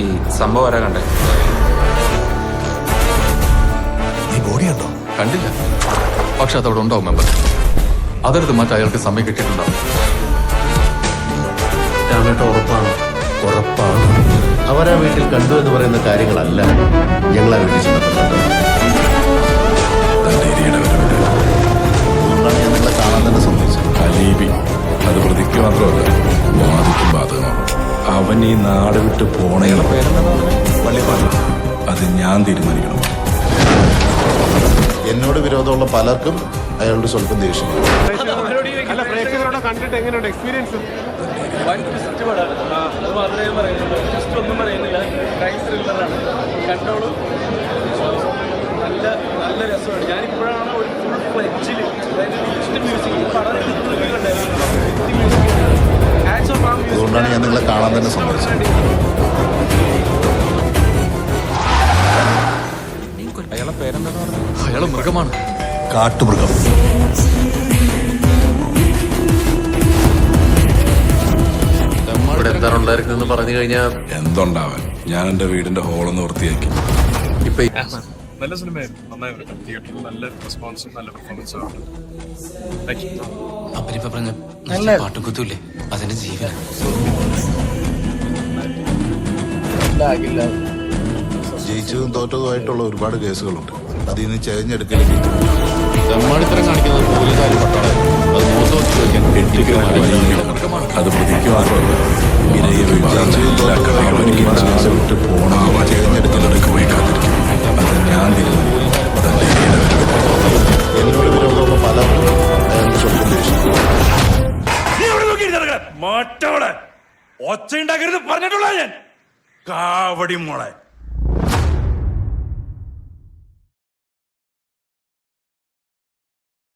ഈ സംഭവം ആരാ കണ്ടേ? നീ ബോഡി കണ്ടോ? കണ്ടില്ല, പക്ഷെ അതവിടെ ഉണ്ടാവും മെമ്പർ. അതെടുത്ത് മാറ്റം അയാൾക്ക് സമയം കിട്ടിയിട്ടുണ്ടാവും. ഉറപ്പാണ് ഉറപ്പാണ് അവരാ വീട്ടിൽ കണ്ടു എന്ന് പറയുന്ന കാര്യങ്ങളല്ല ഞങ്ങളാ വീട്ടിൽ ചെന്നപ്പോൾ അതുകൊണ്ടാണ് ഞാൻ നിങ്ങളെ കാണാൻ തന്നെ സംഭവിച്ചത്. അലീബി അത് പ്രതിക്ക് മാത്രമല്ല, വാദിക്കും ബാധകമാണ്. അവൻ ഈ നാട് വിട്ട് പോണേണം. പള്ളിപ്പാട് അത് ഞാൻ തീരുമാനിക്കണം. എന്നോട് വിരോധമുള്ള പലർക്കും അയാളോട് സ്വല്പം ദേഷ്യം. കണ്ടിട്ട് എങ്ങനെയുണ്ട് എക്സ്പീരിയൻസ്? ഒന്നും പറയുന്നില്ല. ക്രൈം ത്രില്ലറാണ്, കണ്ടോളൂ. നല്ല രസമാണ്. ഞാനിപ്പോഴാണ് ഒരു ഫുൾ ഫ്ലെഡ്ജിൽ അതുകൊണ്ടാണ് ഞാൻ നിങ്ങളെ കാണാൻ തന്നെ സംഭവിച്ചത്. അയാളെ പേരെന്താന്ന് പറഞ്ഞു? അയാൾ മൃഗമാണ്, കാട്ടുമൃഗം. ഇവിടെ എന്താണ് ഉണ്ടായിരിക്കുന്നതെന്ന് പറഞ്ഞു കഴിഞ്ഞാൽ എന്തുണ്ടാവാൻ? ഞാൻ എന്റെ വീടിന്റെ ഹോളൊന്ന് വൃത്തിയാക്കി. ഇപ്പൊ നല്ല സിനിമയായിരുന്നു, നന്നായിരുന്നു. തിയേറ്ററിൽ നല്ല റെസ്പോൺസും നല്ല പെർഫോമൻസും ആണ്. അപ്പനിപ്പ പറഞ്ഞ പാട്ടുകുത്തൂല്ലേ, അതിന്റെ ജീവൻ. ജയിച്ചതും തോറ്റതുമായിട്ടുള്ള ഒരുപാട് കേസുകളുണ്ട്. അതിൽ നിന്ന് ചെകഞ്ഞെടുക്കലെങ്കിൽ തെമ്മാടിത്തരം കാണിക്കുന്നത് പോലീസുകാരും പട്ടാളം. അത് മൂത്ത് വെച്ച് വയ്ക്കാൻ അത് പ്രതിക്ക് മാത്രമല്ല, ഇരയെ വിട്ട് പോണോ ചെകഞ്ഞെടുക്കലൊക്കെ പോയി കാത്തിരിക്കും. അത് ഞാൻ തീരുമാനിക്കും. എന്നോട് വിരോധമുള്ള പലർക്കും അയാളുടെ സ്വല്പം ദേഷ്യം. ഒച്ച ഉണ്ടാക്കരുത് പറഞ്ഞിട്ടുള്ള ഞാൻ കാവടി മോളെ.